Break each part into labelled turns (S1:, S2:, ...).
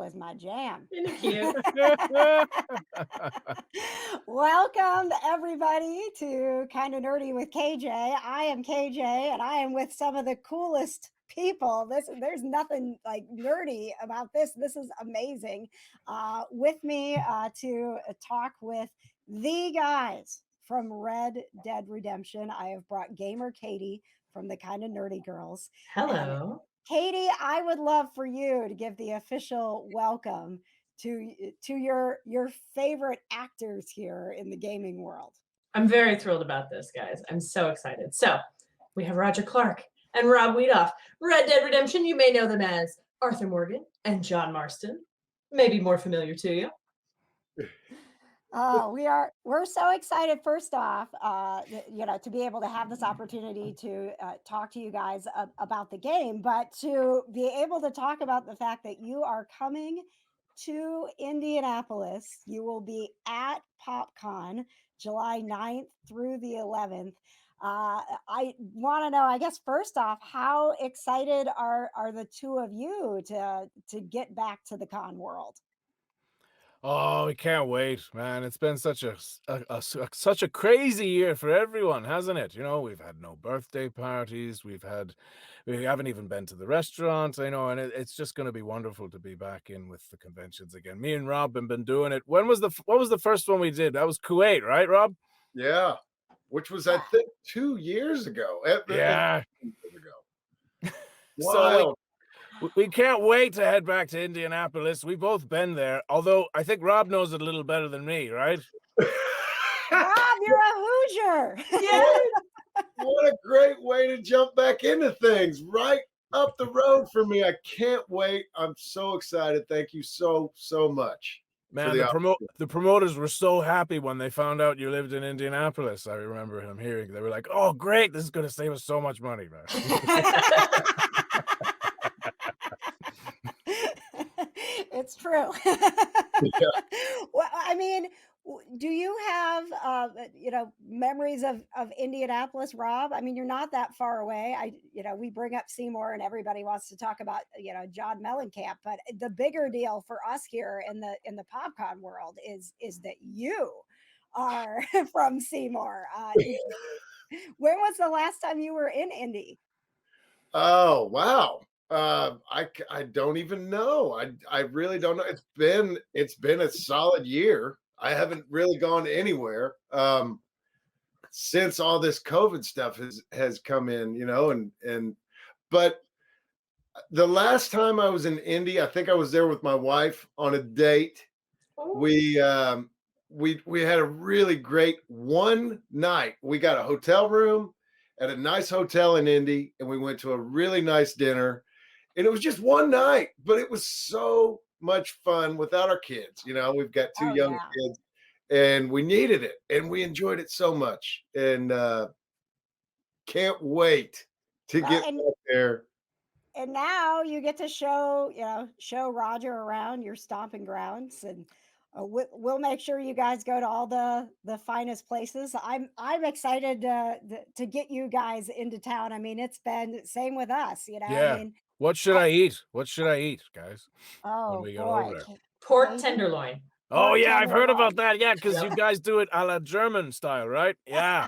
S1: is my jam.
S2: Thank you.
S1: Welcome, everybody, to Kind of Nerdy with KJ. I am KJ, and I am with some of the coolest people. There's nothing like nerdy about this. This is amazing. With me to talk with the guys from Red Dead Redemption, I have brought Gamer Katie from the Kind of Nerdy Girls. And
S2: Hello.
S1: Katie, I would love for you to give the official welcome to your favorite actors here in the gaming world.
S2: I'm very thrilled about this, guys. I'm so excited. So, we have Roger Clark and Rob Wiethoff. Red Dead Redemption, you may know them as Arthur Morgan and John Marston. Maybe more familiar to you.
S1: Oh, we're so excited. First off, to be able to have this opportunity to talk to you guys about the game, but to be able to talk about the fact that you are coming to Indianapolis. You will be at Popcon July 9th through the 11th. I want to know, I guess, first off, how excited are the two of you to get back to the con world?
S3: Oh, we can't wait, man. It's been such such a crazy year for everyone, hasn't it? We've had no birthday parties. We haven't even been to the restaurants, and it's just going to be wonderful to be back in with the conventions again. Me and Rob have been doing it. What was the first one we did? That was Kuwait, right, Rob?
S4: Yeah, which was, I think, 2 years ago.
S3: Yeah.
S4: 2 years ago.
S3: So
S4: Wild.
S3: we can't wait to head back to Indianapolis. We've both been there, although I think Rob knows it a little better than me, right?
S1: Rob, you're a Hoosier.
S2: Yeah.
S4: What a great way to jump back into things. Right up the road for me. I can't wait. I'm so excited. Thank you so much.
S3: Man, the promoters were so happy when they found out you lived in Indianapolis. I remember him hearing. They were like, "Oh, great! This is going to save us so much money, man."
S1: It's true.
S4: Yeah.
S1: Well, I mean, do you have memories of Indianapolis, Rob? I mean, you're not that far away. We bring up Seymour, and everybody wants to talk about John Mellencamp, but the bigger deal for us here in the Popcon world is that you are from Seymour. When was the last time you were in Indy?
S4: Oh, wow. I don't even know. I really don't know. It's been a solid year. I haven't really gone anywhere since all this COVID stuff has come in, but the last time I was in Indy, I think I was there with my wife on a date. We had a really great one night. We got a hotel room at a nice hotel in Indy, and we went to a really nice dinner. And it was just one night, but it was so much fun without our kids. We've got two young kids, and we needed it, and we enjoyed it so much. And can't wait to get back there.
S1: And now you get to show Roger around your stomping grounds, and we'll make sure you guys go to all the finest places. I'm excited to get you guys into town. I mean, it's been same with us,
S3: Yeah.
S1: I mean,
S3: what should I eat? What should I eat, guys?
S1: Oh
S3: when we get
S1: boy,
S3: over there?
S2: Pork tenderloin.
S3: Oh
S1: Pork
S3: yeah, I've heard
S1: tenderloin.
S3: about that. Yeah, because you guys do it a la German style, right? Yeah.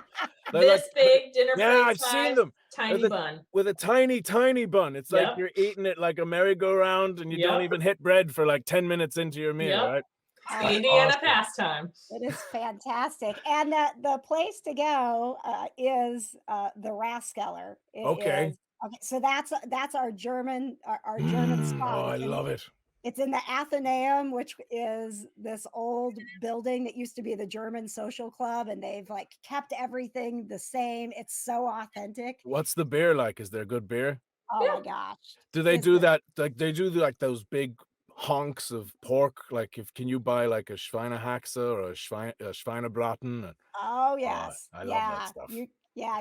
S2: This big dinner
S3: Yeah,
S2: plate
S3: I've seen them.
S2: tiny bun.
S3: With a tiny bun. It's like
S2: Yep.
S3: you're eating it like a merry-go-round, and you don't even hit bread for like 10 minutes into your meal, right?
S2: It's the Indiana
S3: awesome.
S2: pastime.
S1: It is fantastic, and the place to go is the Raskeller.
S3: Okay.
S1: Okay, so that's our German spot.
S3: Oh, I love it.
S1: It's in the Athenaeum, which is this old building that used to be the German social club, and they've like kept everything the same. It's so authentic.
S3: What's the beer like? Is there good beer?
S1: Oh my gosh.
S3: Do they
S1: It's
S3: do
S1: the-
S3: that? Like they do like those big honks of pork? Like can you buy like a Schweinehaxe or a Schweinebraten?
S1: Oh yes.
S3: I love that stuff.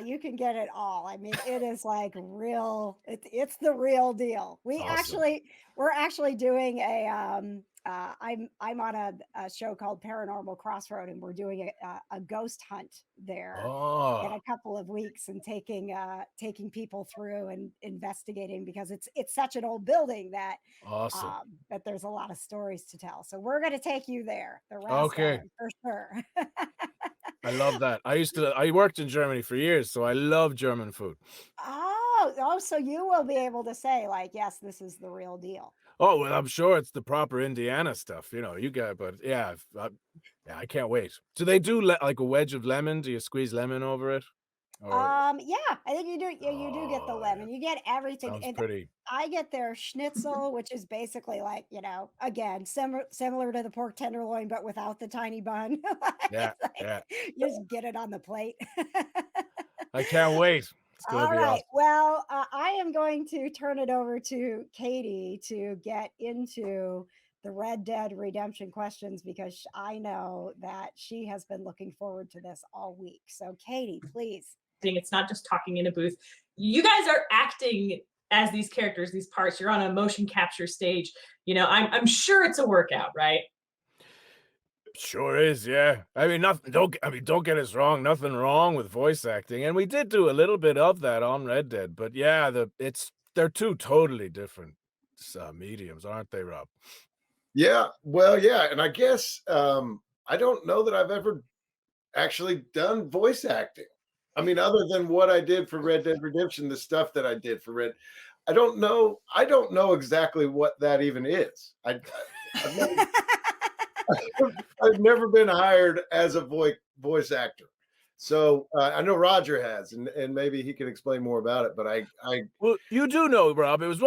S1: You can get it all. I mean, it is like real, it's the real deal.
S3: Awesome.
S1: We're actually doing I'm on a show called Paranormal Crossroad, and we're doing a ghost hunt there in
S3: Oh,
S1: a couple of weeks, and taking people through and investigating, because it's such an old building that
S3: awesome.
S1: that there's a lot of stories to tell. So we're going to take you there, the
S3: Okay.
S1: Rascallen, for sure.
S3: I love that. I worked in Germany for years, so I love German food.
S1: Oh, so you will be able to say, like, yes, this is the real deal.
S3: Oh, well, I'm sure it's the proper Indiana stuff, you know, you got, but yeah, yeah, I can't wait. Do they do like a wedge of lemon? Do you squeeze lemon over it? Or,
S1: Yeah, I think you do. Yeah, you do get the
S3: oh, yeah,
S1: lemon. You get everything,
S3: sounds
S1: and
S3: pretty.
S1: I get their schnitzel, which is basically like, again, similar to the pork tenderloin, but without the tiny bun.
S3: Yeah,
S1: It's like,
S3: yeah.
S1: you just get it on the plate.
S3: I can't wait. It's gonna
S1: All
S3: be
S1: right.
S3: awesome.
S1: Well, I am going to turn it over to Katie to get into the Red Dead Redemption questions, because I know that she has been looking forward to this all week. So, Katie, please.
S2: It's not just talking in a booth. You guys are acting as these characters, these parts. You're on a motion capture stage. I'm sure it's a workout, right?
S3: Sure is, yeah. I mean, nothing. Don't get us wrong. Nothing wrong with voice acting, and we did do a little bit of that on Red Dead. But yeah, they're two totally different mediums, aren't they, Rob?
S4: Yeah, well, yeah, and I guess I don't know that I've ever actually done voice acting. I mean, other than what I did for Red Dead Redemption, the stuff that I did for Red, I don't know. I don't know exactly what that even is. I've never, I've never been hired as a voice actor. So I know Roger has, and maybe he can explain more about it. But I
S3: Well, you do know, Rob. It was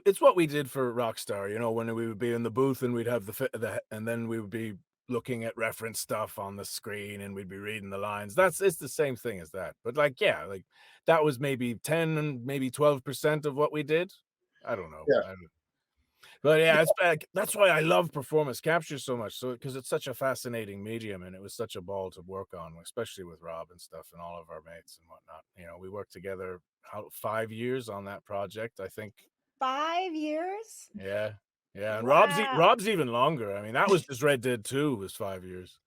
S3: it's what we did for Rockstar. You know, when we would be in the booth and we'd have and then we would be looking at reference stuff on the screen and we'd be reading the lines. It's the same thing as that. But like, yeah, like that was maybe 10 and maybe 12% of what we did. I don't know.
S4: yeah.
S3: But yeah, it's back. That's why I love performance capture so much. So because it's such a fascinating medium, and it was such a ball to work on, especially with Rob and stuff, and all of our mates and whatnot. You know, we worked together 5 years on that project, I think.
S1: 5 years?
S3: Yeah, yeah, and
S1: Wow.
S3: Rob's even longer. I mean, that was just Red Dead 2 was 5 years.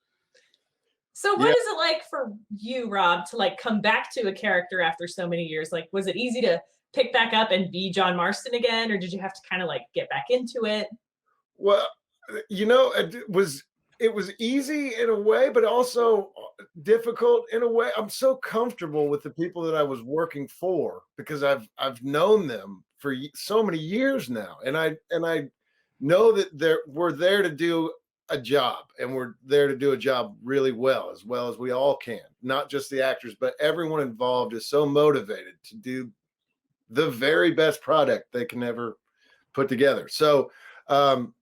S2: So what
S4: Yeah.
S2: is it like for you, Rob, to like come back to a character after so many years? Like, was it easy to pick back up and be John Marston again, or did you have to kind of like get back into it?
S4: Well, it was easy in a way, but also difficult in a way. I'm so comfortable with the people that I was working for because I've known them for so many years now, and I know that we're there to do a job, and we're there to do a job really well as we all can. Not just the actors, but everyone involved is so motivated to do the very best product they can ever put together. So um,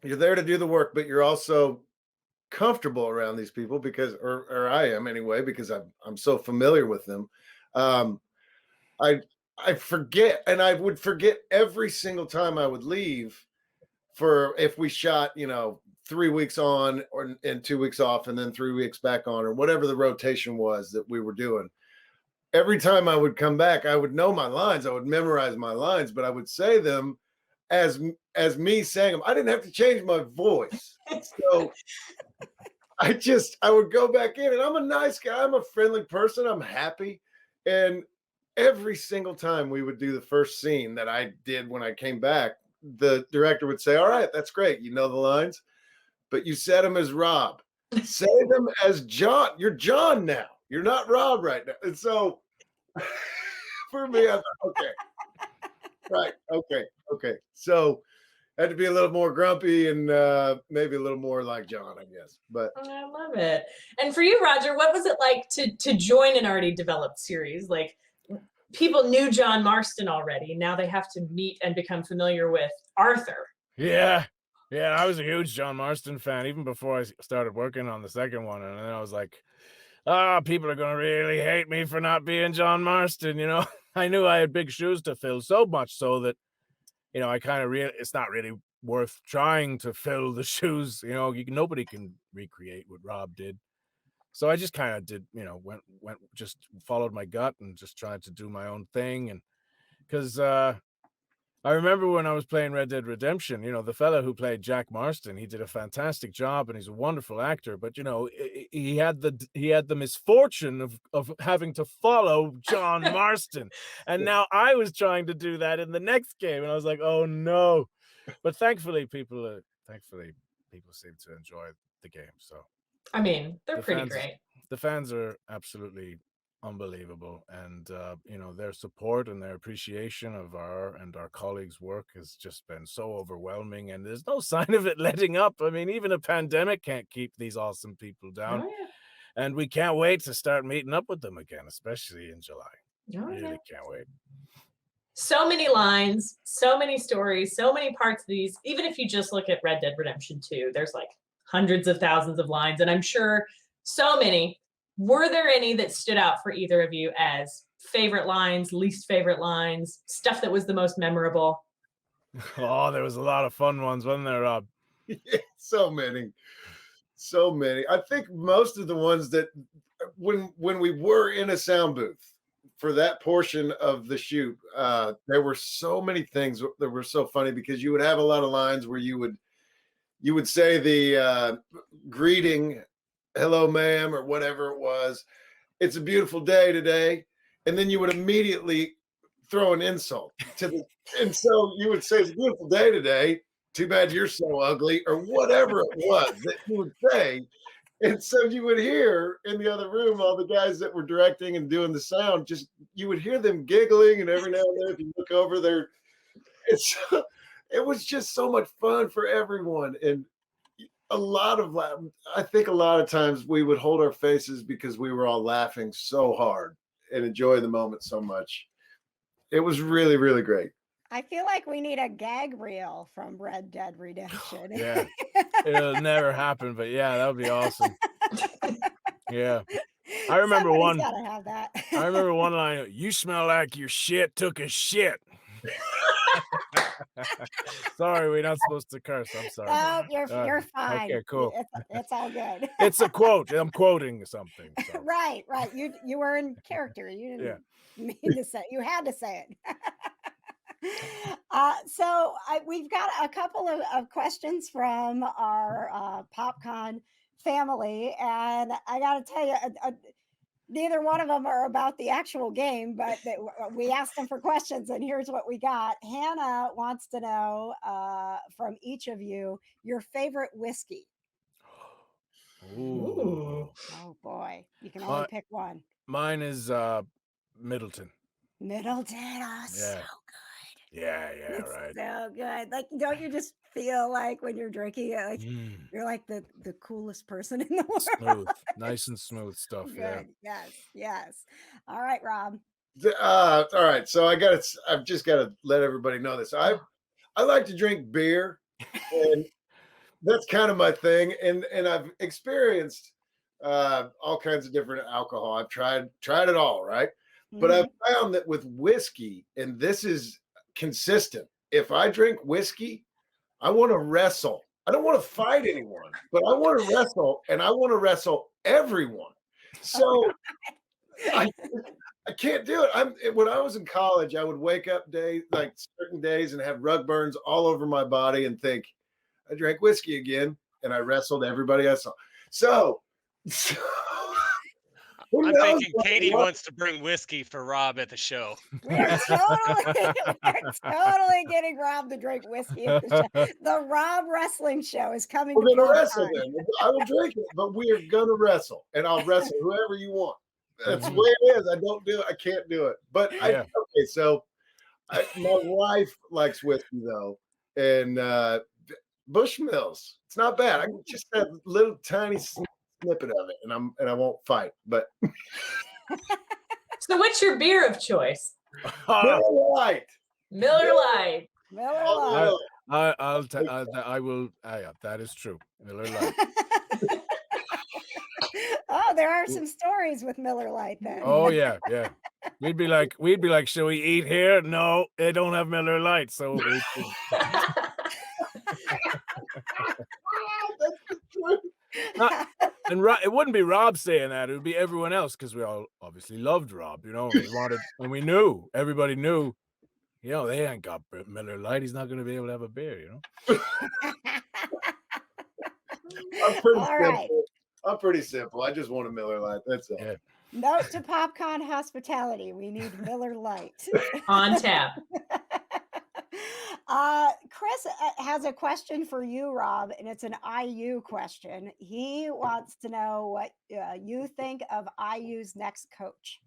S4: you're there to do the work, but you're also comfortable around these people because, or I am anyway, because I'm so familiar with them. Um, I I forget, and I would forget every single time I would leave for if we shot, 3 weeks on or and 2 weeks off, and then 3 weeks back on, or whatever the rotation was that we were doing. Every time I would come back, I would know my lines, I would memorize my lines, but I would say them as me saying them. I didn't have to change my voice. So I would go back in, and I'm a nice guy. I'm a friendly person. I'm happy. And every single time we would do the first scene that I did when I came back, the director would say, "All right, that's great. You know the lines, but you said them as Rob. Say them as John. You're John now. You're not Rob right now." And so for me, I thought, okay, right, okay. So had to be a little more grumpy and maybe a little more like John, I guess. But
S2: I love it. And for you, Roger, what was it like to join an already developed series? Like, people knew John Marston already. Now they have to meet and become familiar with Arthur.
S3: Yeah. Yeah, I was a huge John Marston fan even before I started working on the second one. And then I was like, people are going to really hate me for not being John Marston. You know, I knew I had big shoes to fill, so much so that, I kind of it's not really worth trying to fill the shoes. You know, nobody can recreate what Rob did. So I just kind of did, just followed my gut and just tried to do my own thing. And because, I remember when I was playing Red Dead Redemption, the fella who played Jack Marston, he did a fantastic job and he's a wonderful actor, but he had the misfortune of having to follow John Marston. And now I was trying to do that in the next game and I was like, "Oh no." But thankfully people seem to enjoy the game. So
S2: I mean, they're
S3: the
S2: pretty
S3: fans
S2: great.
S3: the fans are absolutely unbelievable, and their support and their appreciation of our colleagues' work has just been so overwhelming, and there's no sign of it letting up. I mean, even a pandemic can't keep these awesome people down.
S2: Oh, yeah.
S3: And we can't wait to start meeting up with them again, especially in July.
S2: Oh,
S3: Really
S2: yeah.
S3: can't wait.
S2: So many lines, so many stories, so many parts of these. Even if you just look at Red Dead Redemption 2, there's like hundreds of thousands of lines, and I'm sure so many. Were there any that stood out for either of you as favorite lines, least favorite lines, stuff that was the most memorable?
S3: Oh, there was a lot of fun ones, wasn't there, Rob?
S4: So many. I think most of the ones that when we were in a sound booth for that portion of the shoot, there were so many things that were so funny because you would have a lot of lines where you would say the greeting, "Hello, ma'am," or whatever it was. "It's a beautiful day today," and then you would immediately throw an insult to the, and so you would say, "It's a beautiful day today. Too bad you're so ugly," or whatever it was that you would say. And so you would hear in the other room all the guys that were directing and doing the sound, just you would hear them giggling, and every now and then if you look over there, it was just so much fun for everyone. And I think a lot of times we would hold our faces because we were all laughing so hard and enjoy the moment so much. It was really, really great.
S1: I feel like we need a gag reel from Red Dead Redemption.
S3: Yeah. It'll never happen, but yeah, that would be awesome. Yeah. I remember
S1: Somebody's gotta have that.
S3: I remember one line, "You smell like your shit took a shit." Sorry, we're not supposed to curse. I'm sorry.
S1: Oh, you're fine.
S3: Okay, cool.
S1: It's all good.
S3: It's a quote. I'm quoting something. So.
S1: Right. You were in character. You didn't mean to say. You had to say it. We've got a couple of questions from our Popcon family, and I got to tell you, neither one of them are about the actual game, but we asked them for questions, and here's what we got. Hannah wants to know from each of you your favorite whiskey.
S3: Ooh.
S1: Oh boy, you can only pick one.
S3: Mine is Middleton.
S1: Middleton, oh, so good.
S3: Yeah,
S1: It's
S3: right.
S1: so good. Like, don't you just feel like when you're drinking it, like you're like the coolest person in the world?
S3: Smooth, nice and smooth stuff.
S1: Good. Yes. All right, Rob.
S4: All right, so I've just got to let everybody know this. I like to drink beer, and that's kind of my thing. And I've experienced all kinds of different alcohol. I've tried it all, right? But I've found that with whiskey, and this is consistent, if I drink whiskey, I want to wrestle. I don't want to fight anyone, but I want to wrestle, and I want to wrestle everyone. So I can't do it. When I was in college, I would wake up certain days and have rug burns all over my body and think, I drank whiskey again, and I wrestled everybody I saw. So
S5: I'm thinking Katie wants to bring whiskey for Rob at the show.
S1: We're totally getting Rob to drink whiskey at the show. The Rob Wrestling Show is coming.
S4: We're going to wrestle then. I will drink it, but we are going to wrestle, and I'll wrestle whoever you want. That's the way it is. I don't do it. I can't do it. But okay, so my wife likes whiskey though, and Bushmills. It's not bad. I can just have a little tiny snippet of it, and I won't fight. But
S2: So, what's your beer of choice?
S4: Miller Lite.
S2: Miller Lite.
S1: Miller Lite.
S3: I will. Yeah, that is true. Miller Lite.
S1: Oh, there are some stories with Miller Lite then.
S3: Oh yeah. We'd be like, shall we eat here? No, they don't have Miller Lite, so. And it wouldn't be Rob saying that; it would be everyone else because we all obviously loved Rob. We wanted, and we knew everybody knew They ain't got Miller Lite. He's not going to be able to have a beer,
S4: I'm pretty
S1: All
S4: simple.
S1: right.
S4: I'm pretty simple. I just want a Miller Lite. That's all.
S3: Yeah.
S1: Note to Popcon hospitality: we need Miller Lite
S2: On tap.
S1: Chris has a question for you, Rob, and it's an IU question. He wants to know what you think of IU's next coach.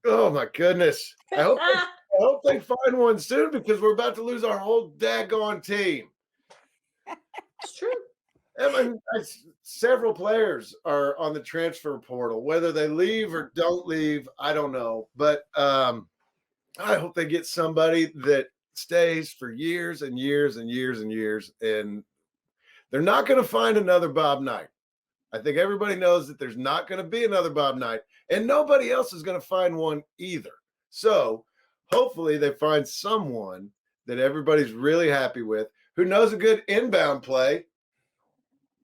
S4: Oh my goodness. I hope they find one soon because we're about to lose our whole daggone team.
S2: It's true.
S4: I mean, several players are on the transfer portal. Whether they leave or don't leave, I don't know. But I hope they get somebody that stays for years and years and years and years. And they're not going to find another Bob Knight. I think everybody knows that there's not going to be another Bob Knight, and nobody else is going to find one either. So hopefully they find someone that everybody's really happy with, who knows a good inbound play.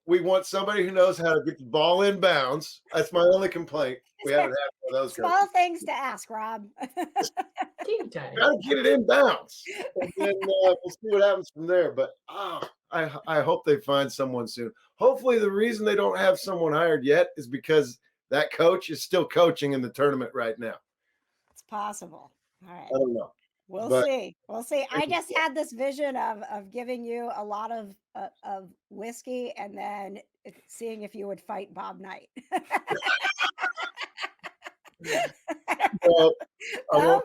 S4: We want somebody who knows how to get the ball inbounds. That's my only complaint. We haven't had one of those guys.
S1: Small things to ask, Rob.
S4: Got to get it inbounds, and then we'll see what happens from there. But I hope they find someone soon. Hopefully, the reason they don't have someone hired yet is because that coach is still coaching in the tournament right now.
S1: It's possible. All right.
S4: I don't know.
S1: We'll see. We'll see. I just had this vision of giving you a lot of whiskey and then seeing if you would fight Bob Knight.
S4: Well,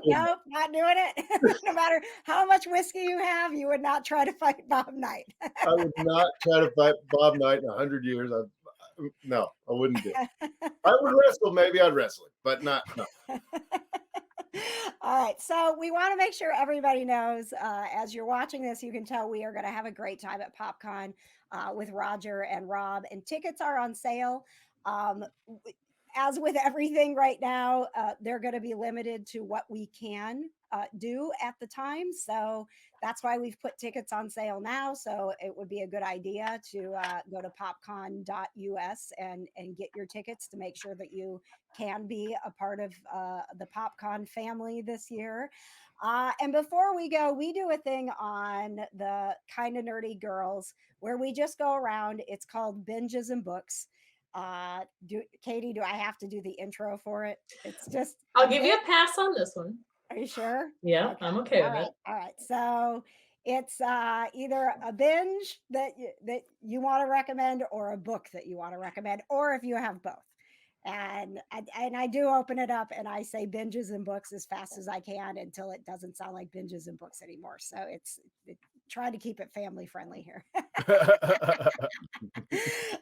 S1: no, not doing it. No matter how much whiskey you have, you would not try to fight Bob Knight.
S4: I would not try to fight Bob Knight in 100 years. No, I wouldn't do it. I would wrestle. Maybe I'd wrestle it, but no.
S1: All right. So we want to make sure everybody knows, as you're watching this, you can tell we are going to have a great time at Popcon with Roger and Rob, and tickets are on sale. As with everything right now, they're going to be limited to what we can do at the time. So that's why we've put tickets on sale now. So it would be a good idea to go to popcon.us and get your tickets to make sure that you can be a part of the Popcon family this year. And before we go, we do a thing on the Kinda Nerdy Girls where we just go around. It's called Binges and Books. Katie, do I have to do the intro for it? It's just
S2: I'll give you a pass on this one.
S1: Are you sure?
S2: Yeah,
S1: Okay.
S2: I'm okay with
S1: All right.
S2: it.
S1: All right. So it's either a binge that you want to recommend or a book that you want to recommend, or if you have both. And I do open it up and I say binges and books as fast as I can until it doesn't sound like binges and books anymore. So try to keep it family friendly here.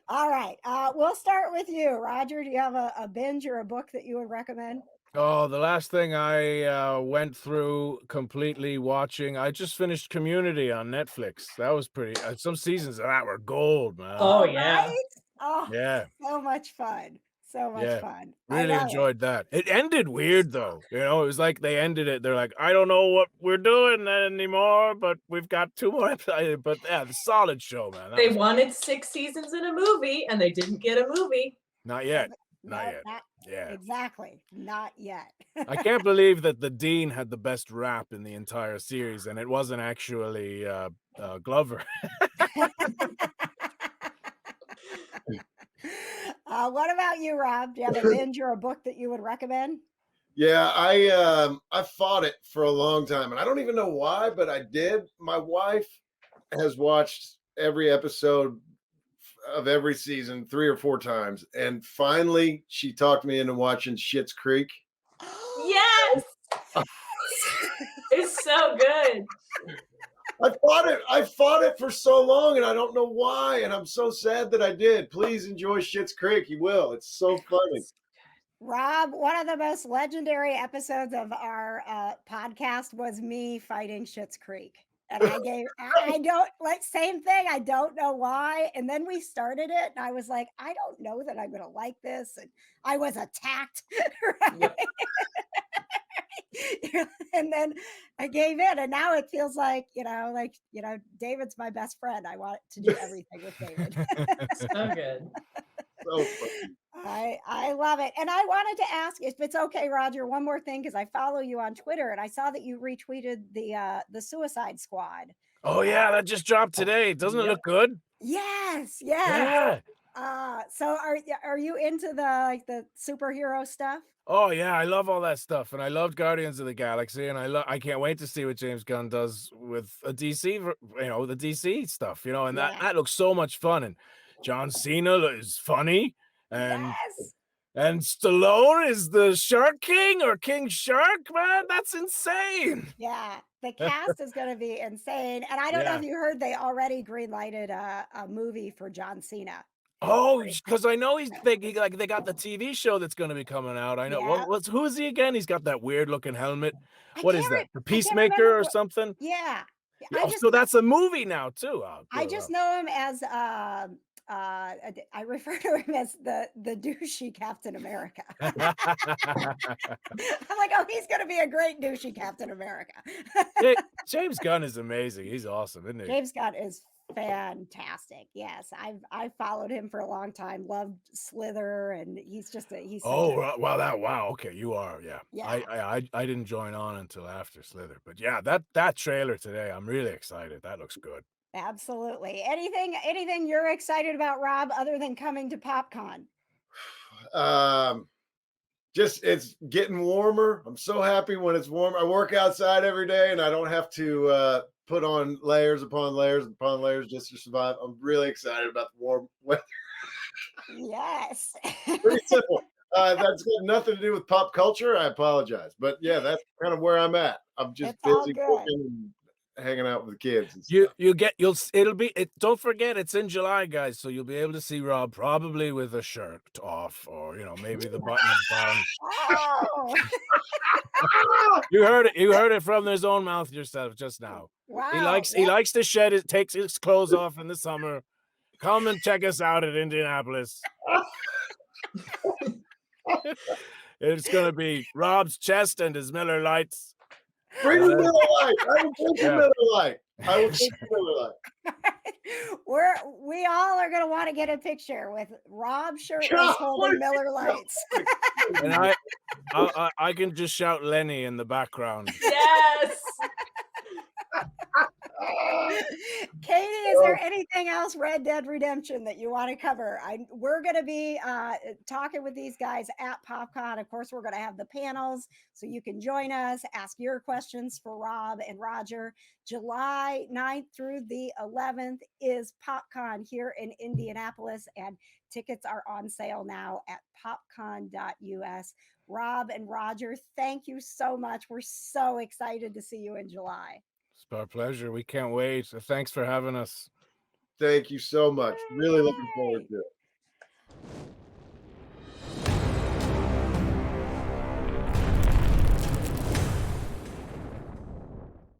S1: All right. We'll start with you. Roger, do you have a binge or a book that you would recommend?
S3: Oh, the last thing I went through completely watching, I just finished Community on Netflix. That was pretty, some seasons of that were gold, man.
S2: Oh, yeah.
S1: Right? Oh,
S3: Yeah.
S1: So much fun. So much fun.
S3: Really enjoyed that. It ended weird though. It was like they ended it. They're like, I don't know what we're doing anymore, but we've got 2 more episodes. But yeah, the solid show, man.
S2: They wanted 6 seasons in a movie and they didn't get a movie.
S3: Not yet.
S1: No,
S3: Not yet. Yeah.
S1: Exactly. Not yet.
S3: I can't believe that the Dean had the best rap in the entire series and it wasn't actually Glover.
S1: What about you, Rob? Do you have a binge or a book that you would recommend?
S4: Yeah, I fought it for a long time, and I don't even know why, but I did. My wife has watched every episode of every season 3 or 4 times, and finally she talked me into watching Schitt's Creek.
S2: Yes. It's so good.
S4: I fought it for so long, and I don't know why, and I'm so sad that I did. Please enjoy Schitt's Creek. You will. It's so funny.
S1: Rob, one of the most legendary episodes of our podcast was me fighting Schitt's Creek. And I don't like, same thing. I don't know why. And then we started it and I was like, I don't know that I'm going to like this. And I was attacked. Right?
S2: Yep.
S1: And then I gave in, and now it feels like, David's my best friend. I want to do everything with David.
S2: So good.
S4: So funny.
S1: I love it. And I wanted to ask if it's okay, Roger, one more thing, because I follow you on Twitter and I saw that you retweeted the Suicide Squad.
S3: Oh yeah, that just dropped today. Doesn't it
S2: Yep.
S3: look good?
S1: Yes.
S3: Yeah.
S1: So are you into the superhero stuff?
S3: Oh yeah, I love all that stuff, and I loved Guardians of the Galaxy, and I can't wait to see what James Gunn does with a DC, the DC stuff, and
S1: Yeah.
S3: that looks so much fun. And John Cena is funny, and
S1: Yes.
S3: Stallone is the Shark King or King Shark, man. That's insane.
S1: Yeah. The cast is going to be insane. And I don't know
S3: Yeah.
S1: if you heard they already greenlighted a movie for John Cena.
S3: Oh, because I know they got the TV show that's going to be coming out. I know.
S1: Yeah.
S3: Who is he again? He's got that weird looking helmet.
S1: I
S3: What
S1: can't
S3: is that?
S1: re-
S3: The
S1: I can't remember
S3: Peacemaker or
S1: what.
S3: something?
S1: Yeah.
S3: Oh, so that's a movie now too. Oh,
S1: I
S3: good.
S1: just know him as I refer to him as the douchey Captain America. I'm like, oh, he's gonna be a great douchey Captain America.
S3: James Gunn is amazing. He's awesome, isn't he?
S1: James Gunn is fantastic. Yes, I've followed him for a long time. Loved Slither, and he's such a
S3: Wow. Okay, you are. Yeah.
S1: Yeah.
S3: I didn't join on until after Slither, but yeah, that trailer today, I'm really excited. That looks good.
S1: Absolutely. Anything you're excited about, Rob, other than coming to Popcon?
S4: Just it's getting warmer. I'm so happy when it's warm. I work outside every day and I don't have to put on layers upon layers upon layers just to survive. I'm really excited about the warm weather.
S1: Yes.
S4: Pretty simple. That's got nothing to do with pop culture. I apologize. But yeah, that's kind of where I'm at. I'm just
S1: It's all
S4: busy
S1: good.
S4: cooking and hanging out with the kids and
S3: You
S4: stuff.
S3: don't forget it's in July, guys, so you'll be able to see Rob probably with a shirt off or maybe the buttons down.
S1: Oh,
S3: You heard it from his own mouth yourself just now.
S1: wow.
S3: He likes to takes his clothes off in the summer. Come and check us out at Indianapolis. It's gonna be Rob's chest and his Miller Lights.
S4: Bring the Miller Lite. I will drink the Miller Lite. I will drink the Miller Lite.
S1: We all are gonna want to get a picture with Rob shirtless
S4: God,
S1: holding Miller Lights.
S3: And I can just shout Lenny in the background.
S2: Yes.
S1: Katie, is there anything else Red Dead Redemption that you want to cover? We're going to be talking with these guys at PopCon. Of course, we're going to have the panels so you can join us, ask your questions for Rob and Roger. July 9th through the 11th is PopCon here in Indianapolis, and tickets are on sale now at popcon.us. Rob and Roger, thank you so much. We're so excited to see you in July.
S3: It's our pleasure. We can't wait. Thanks for having us.
S4: Thank you so much. Really looking forward to it.